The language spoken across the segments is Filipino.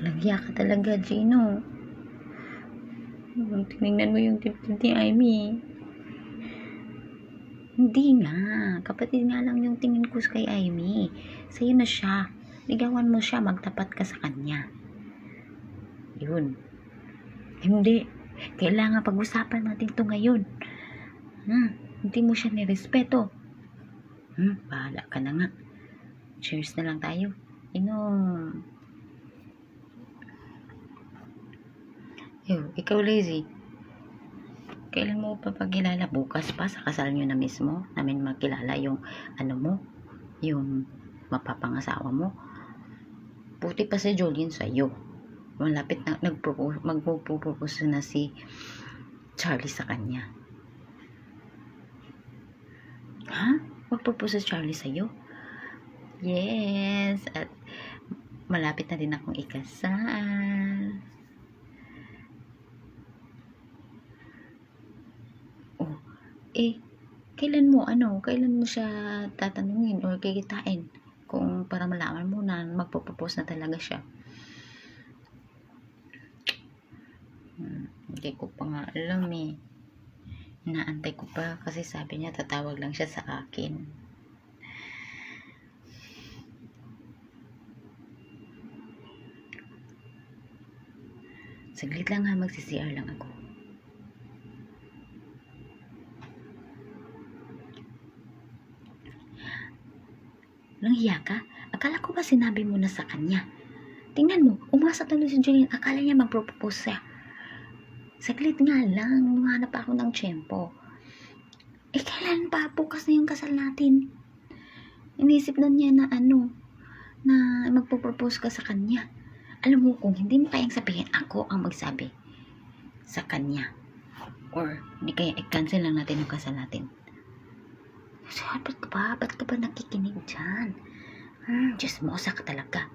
Lagya ka talaga, Gino. Tinignan mo yung dibdib ni Amy. Hindi nga. Kapatid nga lang yung tingin ko kay Amy. Sa'yo na siya. Ligawan mo siya. Magtapat ka sa kanya. Yun. Hindi. Kailangan pag-usapan natin to ngayon. Hindi mo siya nirespeto. Bahala ka na nga. Cheers na lang tayo. Inom. Ikaw lazy. Kailan mo pa pagkilala? Bukas pa sa kasal nyo na mismo namin makilala yung yung mapapangasawa mo. Puti pa si Julian sa'yo. Malapit na magpo-propose na si Charlie sa kanya. Magpropose si Charlie sa'yo? Yes. At malapit na din akong ikasal. Kailan mo siya tatanungin o kikitain kung para malaman mo na magpo-propose na talaga siya? Hindi ko pa nga alam eh. Inaantay ko pa kasi sabi niya tatawag lang siya sa akin. Saglit lang ha, magsi-CR lang ako. Nanghiya ka? Akala ko ba sinabi mo na sa kanya? Tingnan mo, umasa tuloy si Julian. Akala niya mag-propose siya. Saglit nga lang, humanap ako ng tiyempo. Kailan pa? Bukas na yung kasal natin. Inisip na niya na na magpo-propose ka sa kanya. Alam mo, kung hindi mo kayang sabihin, ako ang magsabi sa kanya. Or, hindi kaya i-cancel lang natin yung kasal natin. Ba't ka ba nakikinig dyan? Chismosa ka talaga.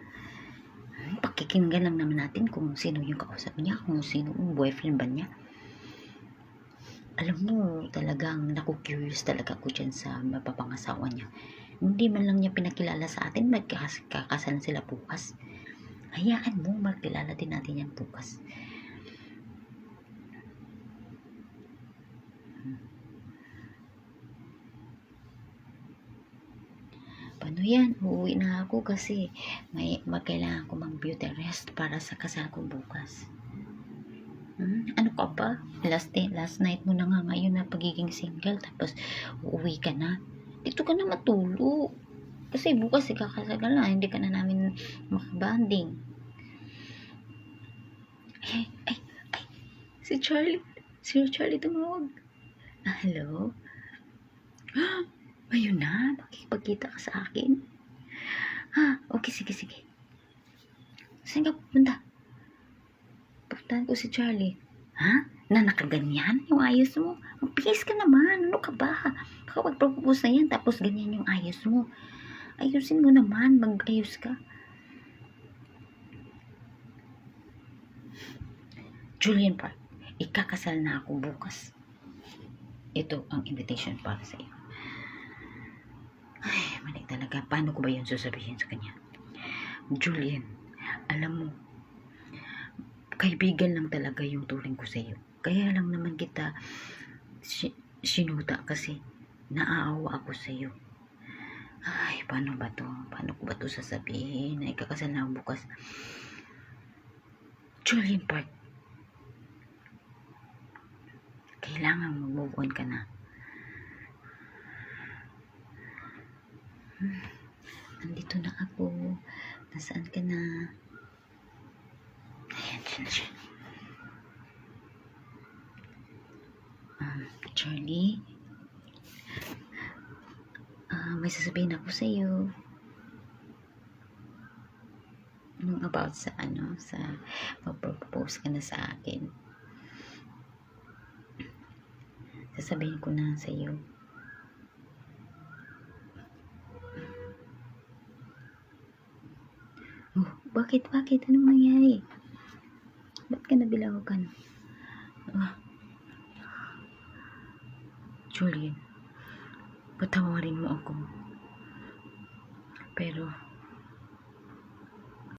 Pakikinggan lang naman natin kung sino yung kausap niya, kung sino yung boyfriend ba niya. Alam mo, talagang naku-curious talaga ako dyan sa mapapangasawa niya. Hindi man lang niya pinakilala sa atin, magkakasalan sila bukas. Hayaan mo, magkilala din natin yan bukas. Paano yan? Uuwi na ako kasi magkailangan ko mag-beauty rest para sa kasal ko bukas. Ano ka ba? Last night mo na nga ngayon na pagiging single tapos uuwi ka na. Dito ka na matulog. Kasi bukas ikakasal ka na, hindi ka na namin makabanding. Si Charlie tumawag. Hello? Ayun na, makikipagkita ka sa akin. Okay, sige. Saan ka pupunta? Pupuntahan ko si Charlie. Na nakaganyan yung ayos mo? Magpigis ka naman, ano ka ba? Kapag propose na yan, tapos ganyan yung ayos mo. Ayusin mo naman, mag-ayos ka. Julian Park, ikakasal na ako bukas. Ito ang invitation para sa iyo. Mali talaga. Paano ko ba yun sasabihin sa kanya? Julian, alam mo, kaibigan lang talaga yung turing ko sa iyo. Kaya lang naman kita sinuta kasi naaawa ako sa iyo. Paano ba to? Paano ko ba to sasabihin na ikakasal na ako bukas? Julian Park, kailangan mag-move on ka na. Nandito na ako. Nasaan ka na? Ayan, dyan na siya. Charlie, may sasabihin ako sa iyo. About sa mag-propose ka na sa akin. Sasabihin ko na sa iyo. Bakit? Anong nangyari? Ba't ka nabilawagan? Julian, patawarin mo ako. Pero